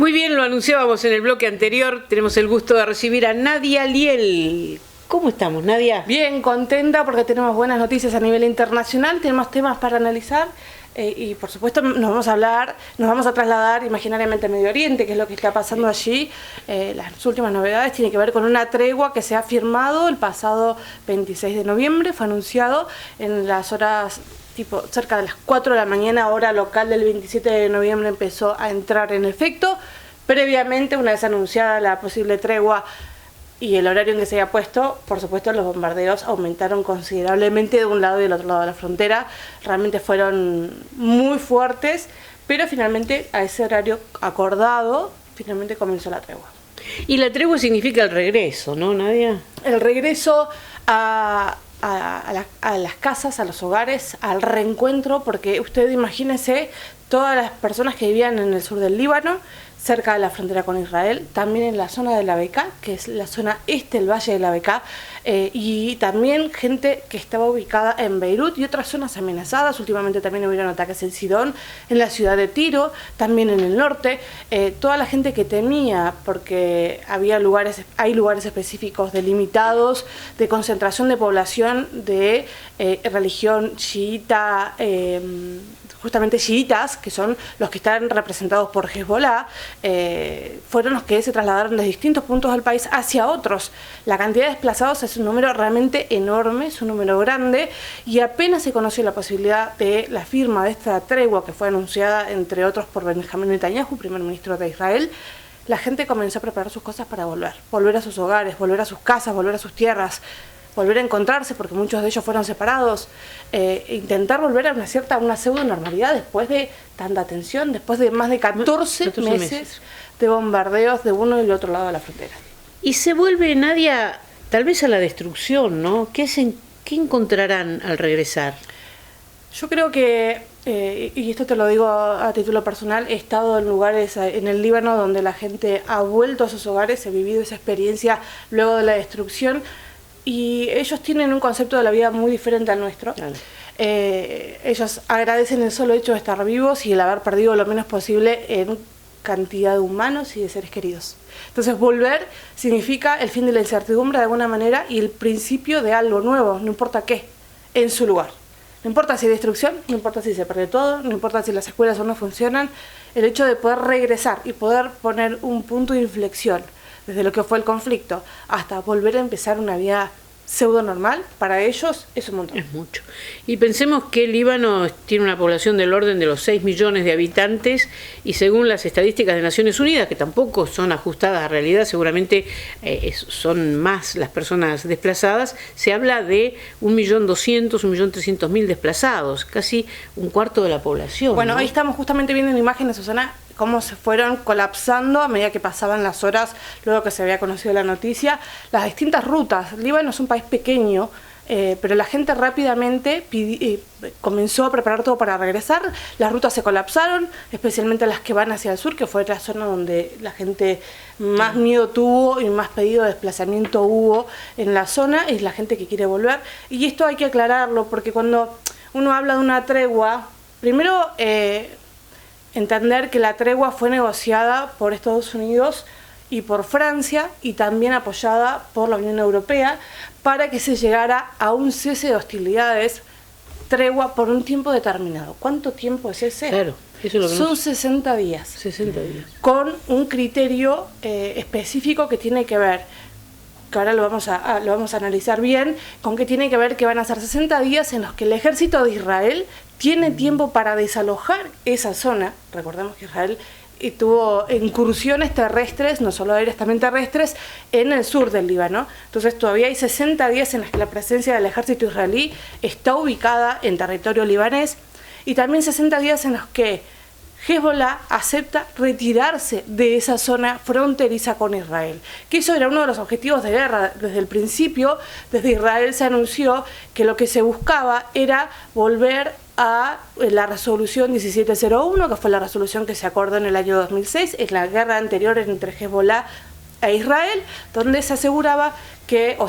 Muy bien, lo anunciábamos en el bloque anterior. Tenemos el gusto de recibir a Nadia Liel. ¿Cómo estamos, Nadia? Bien, contenta porque tenemos buenas noticias a nivel internacional, tenemos temas para analizar y por supuesto nos vamos a trasladar imaginariamente a Medio Oriente, que es lo que está pasando allí. Las últimas novedades tienen que ver con una tregua que se ha firmado el pasado 26 de noviembre, fue anunciado en las horas tipo cerca de las 4 de la mañana, hora local del 27 de noviembre empezó a entrar en efecto. Previamente, una vez anunciada la posible tregua y el horario en que se había puesto, por supuesto los bombardeos aumentaron considerablemente de un lado y del otro lado de la frontera. Realmente fueron muy fuertes, pero finalmente a ese horario acordado, finalmente comenzó la tregua. Y la tregua significa el regreso, ¿no, Nadia? El regreso a las casas, a los hogares, al reencuentro, porque usted imagínese todas las personas que vivían en el sur del Líbano, cerca de la frontera con Israel, también en la zona de la Bekaa, que es la zona este del Valle de la Bekaa, y también gente que estaba ubicada en Beirut y otras zonas amenazadas. Últimamente también hubieron ataques en Sidón, en la ciudad de Tiro, también en el norte. Toda la gente que temía, porque hay lugares específicos delimitados de concentración de población de religión chiita, justamente chiitas, que son los que están representados por Hezbollah, fueron los que se trasladaron de distintos puntos del país hacia otros. La cantidad de desplazados es un número realmente enorme, es un número grande, y apenas se conoció la posibilidad de la firma de esta tregua que fue anunciada, entre otros, por Benjamín Netanyahu, primer ministro de Israel, la gente comenzó a preparar sus cosas para volver a sus hogares, volver a sus casas, volver a sus tierras, volver a encontrarse, porque muchos de ellos fueron separados, intentar volver a una pseudo normalidad después de tanta tensión, después de más de 14 meses de bombardeos de uno y el otro lado de la frontera. Y se vuelve, Nadia, tal vez a la destrucción, ¿no? ¿Qué encontrarán al regresar? Yo creo que, y esto te lo digo a título personal, he estado en lugares en el Líbano donde la gente ha vuelto a sus hogares, he vivido esa experiencia luego de la destrucción, y ellos tienen un concepto de la vida muy diferente al nuestro. Claro. Ellos agradecen el solo hecho de estar vivos y el haber perdido lo menos posible en cantidad de humanos y de seres queridos. Entonces volver significa el fin de la incertidumbre de alguna manera y el principio de algo nuevo, no importa qué, en su lugar. No importa si hay destrucción, no importa si se perdió todo, no importa si las escuelas o no funcionan, el hecho de poder regresar y poder poner un punto de inflexión desde lo que fue el conflicto hasta volver a empezar una vida pseudo normal, para ellos es un montón. Es mucho. Y pensemos que el Líbano tiene una población del orden de los 6 millones de habitantes y según las estadísticas de Naciones Unidas, que tampoco son ajustadas a realidad, seguramente son más las personas desplazadas, se habla de 1.200.000, 1.300.000 desplazados, casi un cuarto de la población. Bueno, ¿no? Ahí estamos justamente viendo en imágenes, Susana, cómo se fueron colapsando a medida que pasaban las horas luego que se había conocido la noticia, las distintas rutas. Líbano es un país pequeño, pero la gente rápidamente comenzó a preparar todo para regresar. Las rutas se colapsaron, especialmente las que van hacia el sur, que fue la zona donde la gente más miedo tuvo y más pedido de desplazamiento hubo en la zona, es la gente que quiere volver. Y esto hay que aclararlo, porque cuando uno habla de una tregua, primero entender que la tregua fue negociada por Estados Unidos y por Francia y también apoyada por la Unión Europea para que se llegara a un cese de hostilidades, tregua por un tiempo determinado. ¿Cuánto tiempo es ese? Claro, eso es lo que son 60 días. 60 días. Con un criterio específico que tiene que ver, que ahora lo vamos a analizar bien, con que tiene que ver que van a ser 60 días en los que el ejército de Israel tiene tiempo para desalojar esa zona. Recordemos que Israel tuvo incursiones terrestres, no solo aéreas, también terrestres, en el sur del Líbano. Entonces todavía hay 60 días en los que la presencia del ejército israelí está ubicada en territorio libanés, y también 60 días en los que Hezbollah acepta retirarse de esa zona fronteriza con Israel, que eso era uno de los objetivos de guerra. Desde el principio, desde Israel se anunció que lo que se buscaba era volver a la resolución 1701, que fue la resolución que se acordó en el año 2006, en la guerra anterior entre Hezbollah e Israel, donde se aseguraba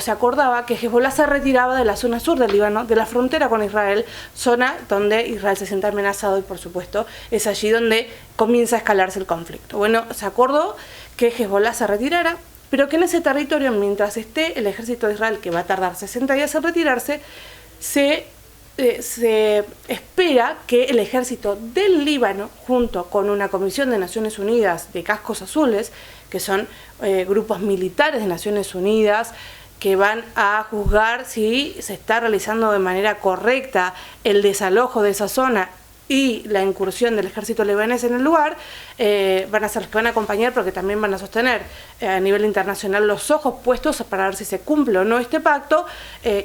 se acordaba que Hezbollah se retiraba de la zona sur del Líbano, de la frontera con Israel, zona donde Israel se siente amenazado y por supuesto es allí donde comienza a escalarse el conflicto. Bueno, se acordó que Hezbollah se retirara, pero que en ese territorio, mientras esté el ejército de Israel, que va a tardar 60 días en retirarse, se espera que el ejército del Líbano, junto con una comisión de Naciones Unidas de cascos azules, que son grupos militares de Naciones Unidas, que van a juzgar si se está realizando de manera correcta el desalojo de esa zona y la incursión del ejército libanés en el lugar, van a ser los que van a acompañar, porque también van a sostener a nivel internacional los ojos puestos para ver si se cumple o no este pacto,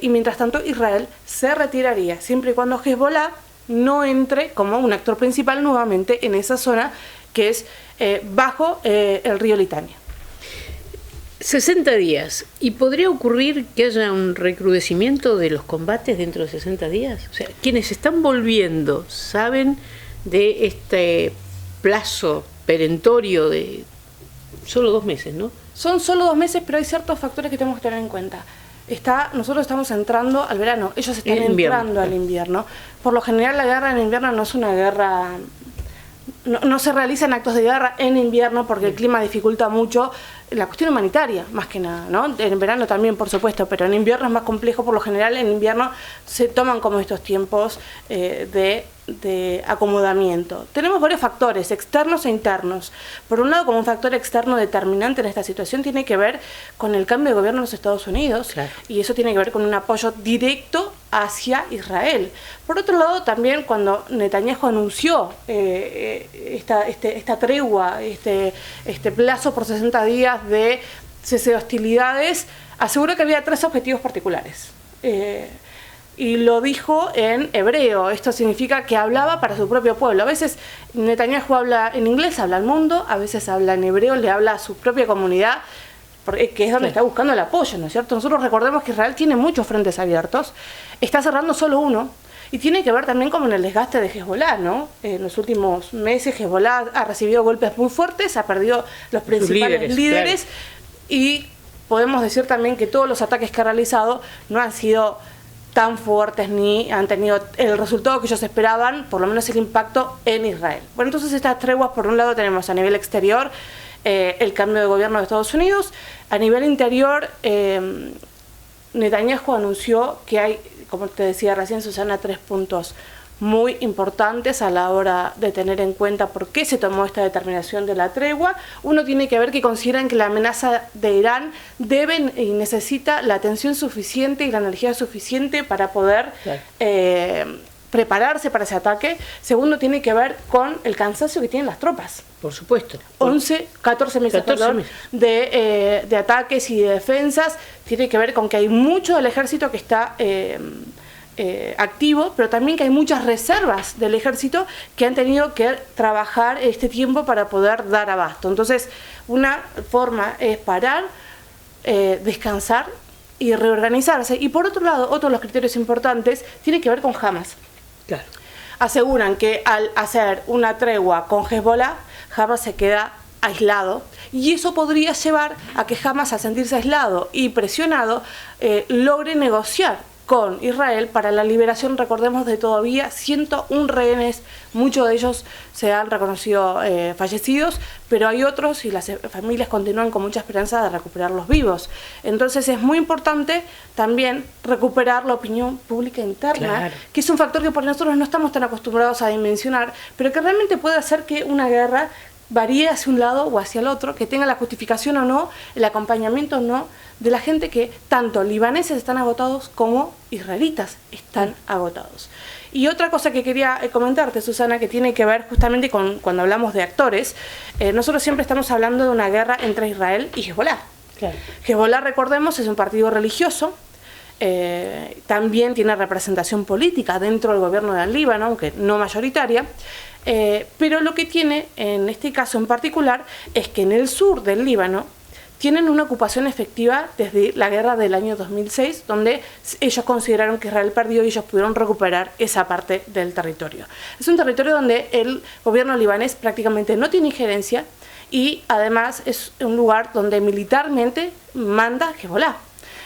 y mientras tanto Israel se retiraría, siempre y cuando Hezbollah no entre como un actor principal nuevamente en esa zona que es bajo el río Litania. 60 días. ¿Y podría ocurrir que haya un recrudecimiento de los combates dentro de 60 días? O sea, quienes están volviendo saben de este plazo perentorio de solo 2 meses, ¿no? Son solo 2 meses, pero hay ciertos factores que tenemos que tener en cuenta. Nosotros estamos entrando al verano, ellos están entrando al invierno. Por lo general la guerra en invierno no es una guerra... No se realizan actos de guerra en invierno porque el clima dificulta mucho la cuestión humanitaria, más que nada, ¿no? En verano también, por supuesto, pero en invierno es más complejo. Por lo general, en invierno se toman como estos tiempos de acomodamiento. Tenemos varios factores, externos e internos. Por un lado, como un factor externo determinante en esta situación, tiene que ver con el cambio de gobierno en los Estados Unidos, claro, y eso tiene que ver con un apoyo directo hacia Israel. Por otro lado, también cuando Netanyahu anunció esta tregua, este plazo por 60 días de cese de hostilidades, aseguró que había 3 objetivos particulares. Y lo dijo en hebreo. Esto significa que hablaba para su propio pueblo. A veces Netanyahu habla en inglés, habla al mundo, a veces habla en hebreo, le habla a su propia comunidad, que es donde está buscando el apoyo, ¿no es cierto? Nosotros recordemos que Israel tiene muchos frentes abiertos, está cerrando solo uno, y tiene que ver también con el desgaste de Hezbollah, ¿no? En los últimos meses Hezbollah ha recibido golpes muy fuertes, ha perdido los principales líderes, claro, y podemos decir también que todos los ataques que ha realizado no han sido tan fuertes ni han tenido el resultado que ellos esperaban, por lo menos el impacto en Israel. Bueno, entonces estas treguas, por un lado tenemos a nivel exterior el cambio de gobierno de Estados Unidos, a nivel interior Netanyahu anunció que hay, como te decía recién Susana, 3 puntos muy importantes a la hora de tener en cuenta por qué se tomó esta determinación de la tregua. Uno tiene que ver que consideran que la amenaza de Irán debe y necesita la atención suficiente y la energía suficiente para poder prepararse para ese ataque. Segundo, tiene que ver con el cansancio que tienen las tropas. Por supuesto. 14 meses de ataques y de defensas. Tiene que ver con que hay mucho del ejército que está activo, pero también que hay muchas reservas del ejército que han tenido que trabajar este tiempo para poder dar abasto. Entonces, una forma es parar, descansar y reorganizarse. Y por otro lado, otro de los criterios importantes tiene que ver con Hamas. Claro. Aseguran que al hacer una tregua con Hezbollah, Hamas se queda aislado, y eso podría llevar a que Hamas, al sentirse aislado y presionado, logre negociar con Israel para la liberación, recordemos, de todavía 101 rehenes. Muchos de ellos se han reconocido fallecidos, pero hay otros y las familias continúan con mucha esperanza de recuperarlos vivos. Entonces es muy importante también recuperar la opinión pública interna, claro, que es un factor que por nosotros no estamos tan acostumbrados a dimensionar, pero que realmente puede hacer que una guerra varíe hacia un lado o hacia el otro, que tenga la justificación o no, el acompañamiento o no, de la gente que tanto libaneses están agotados como israelitas están agotados. Y otra cosa que quería comentarte, Susana, que tiene que ver justamente con cuando hablamos de actores, nosotros siempre estamos hablando de una guerra entre Israel y Hezbollah. Claro. Hezbollah, recordemos, es un partido religioso, también tiene representación política dentro del gobierno del Líbano, aunque no mayoritaria, pero lo que tiene en este caso en particular es que en el sur del Líbano tienen una ocupación efectiva desde la guerra del año 2006, donde ellos consideraron que Israel perdió y ellos pudieron recuperar esa parte del territorio. Es un territorio donde el gobierno libanés prácticamente no tiene injerencia y además es un lugar donde militarmente manda Hezbollah.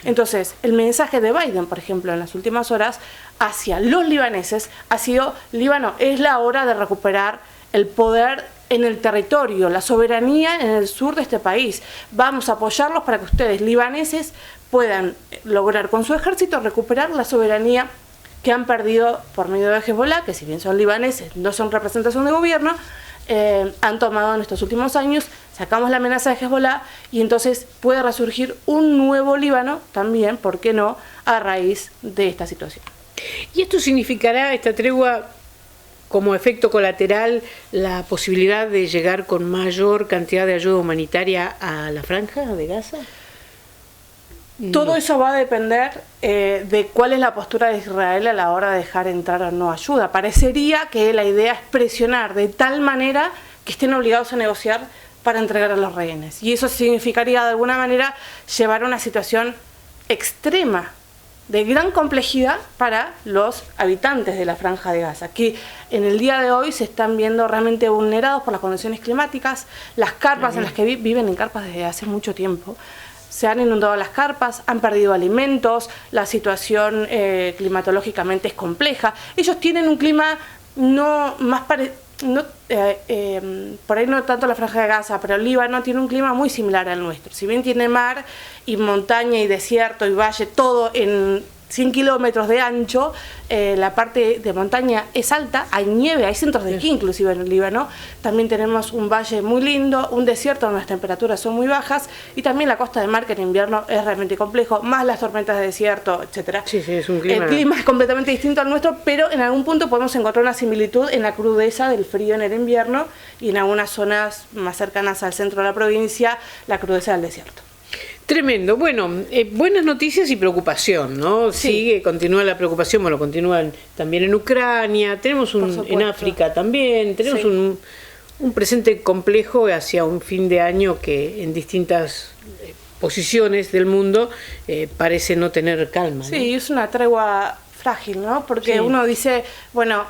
Entonces, el mensaje de Biden, por ejemplo, en las últimas horas, hacia los libaneses ha sido: Líbano, es la hora de recuperar el poder en el territorio, la soberanía en el sur de este país. Vamos a apoyarlos para que ustedes, libaneses, puedan lograr con su ejército recuperar la soberanía que han perdido por medio de Hezbollah, que si bien son libaneses, no son representación de gobierno, han tomado en estos últimos años. Sacamos la amenaza de Hezbollah y entonces puede resurgir un nuevo Líbano también, ¿por qué no?, a raíz de esta situación. ¿Y esto significará, esta tregua, como efecto colateral, la posibilidad de llegar con mayor cantidad de ayuda humanitaria a la Franja de Gaza? Todo eso va a depender de cuál es la postura de Israel a la hora de dejar entrar o no ayuda. Parecería que la idea es presionar de tal manera que estén obligados a negociar para entregar a los rehenes. Y eso significaría de alguna manera llevar a una situación extrema, de gran complejidad para los habitantes de la Franja de Gaza, que en el día de hoy se están viendo realmente vulnerados por las condiciones climáticas. Las carpas en las que viven en carpas desde hace mucho tiempo, se han inundado las carpas, han perdido alimentos, la situación climatológicamente es compleja. Ellos tienen un clima por ahí no tanto la Franja de Gaza, pero el Líbano tiene un clima muy similar al nuestro. Si bien tiene mar y montaña y desierto y valle, todo en 100 kilómetros de ancho, la parte de montaña es alta, hay nieve, hay centros de esquí inclusive en el Líbano. También tenemos un valle muy lindo, un desierto donde las temperaturas son muy bajas, y también la costa de mar, que en invierno es realmente complejo, más las tormentas de desierto, etcétera. Sí, es un clima. El clima es completamente distinto al nuestro, pero en algún punto podemos encontrar una similitud en la crudeza del frío en el invierno, y en algunas zonas más cercanas al centro de la provincia, la crudeza del desierto. Tremendo. Bueno, buenas noticias y preocupación, ¿no? Sí. Continúa la preocupación, bueno, continúan también en Ucrania, tenemos en África también, tenemos un presente complejo hacia un fin de año que en distintas posiciones del mundo parece no tener calma, ¿no? Sí, es una tregua frágil, ¿no? Porque uno dice, bueno,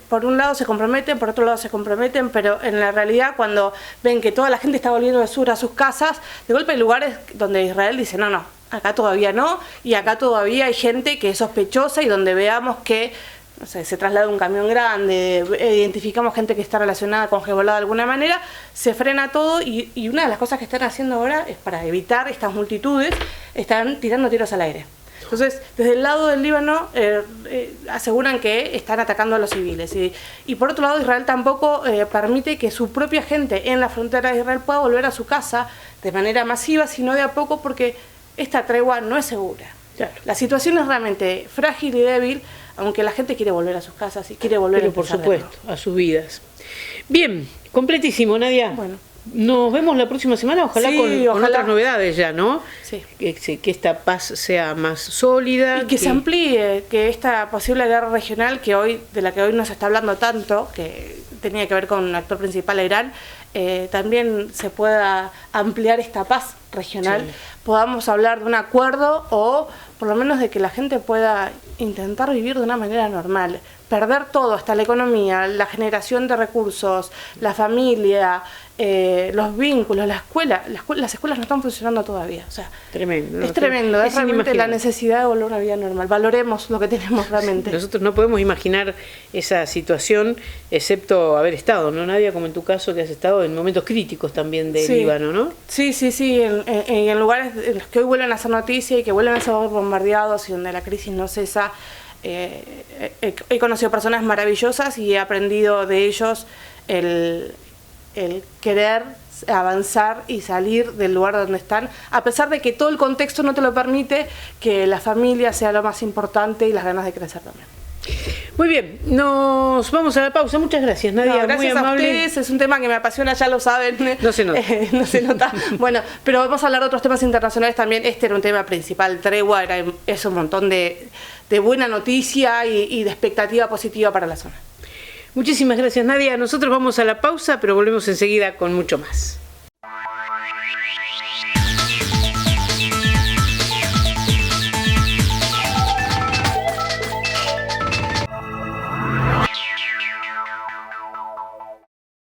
por un lado se comprometen, por otro lado se comprometen, pero en la realidad, cuando ven que toda la gente está volviendo de sur a sus casas, de golpe hay lugares donde Israel dice, no, acá todavía no, y acá todavía hay gente que es sospechosa, y donde veamos que, no sé, se traslada un camión grande, identificamos gente que está relacionada con Hezbollah de alguna manera, se frena todo, y una de las cosas que están haciendo ahora es, para evitar estas multitudes, están tirando tiros al aire. Entonces, desde el lado del Líbano aseguran que están atacando a los civiles. Y por otro lado, Israel tampoco permite que su propia gente en la frontera de Israel pueda volver a su casa de manera masiva, sino de a poco, porque esta tregua no es segura. Claro. La situación es realmente frágil y débil, aunque la gente quiere volver a sus casas y quiere volver, por supuesto, a sus vidas. Bien, completísimo, Nadia. Bueno. Nos vemos la próxima semana, ojalá con otras novedades ya, ¿no? Sí. Que esta paz sea más sólida. Y que se amplíe, que esta posible guerra regional de la que hoy nos está hablando tanto, que tenía que ver con el actor principal, Irán, también se pueda ampliar esta paz regional, podamos hablar de un acuerdo, o por lo menos de que la gente pueda intentar vivir de una manera normal. Perder todo, hasta la economía, la generación de recursos, la familia, los vínculos, la escuela, las escuelas no están funcionando todavía. O sea, tremendo, ¿no? Es tremendo, es realmente la necesidad de volver a una vida normal. Valoremos lo que tenemos realmente. Nosotros no podemos imaginar esa situación, excepto haber estado, ¿no, Nadia? Como en tu caso, que has estado en momentos críticos también del Líbano, ¿no? Sí, en lugares en los que hoy vuelven a hacer noticia y que vuelven a ser bombardeados y donde la crisis no cesa. He conocido personas maravillosas y he aprendido de ellos el querer avanzar y salir del lugar donde están, a pesar de que todo el contexto no te lo permite, que la familia sea lo más importante y las ganas de crecer también. Muy bien, nos vamos a la pausa. Muchas gracias, Nadia. Gracias muy amable. A ustedes, es un tema que me apasiona, ya lo saben. No se nota. No se nota. Bueno, pero vamos a hablar de otros temas internacionales también. Este era un tema principal, tregua, es un montón de buena noticia y de expectativa positiva para la zona. Muchísimas gracias, Nadia. Nosotros vamos a la pausa, pero volvemos enseguida con mucho más.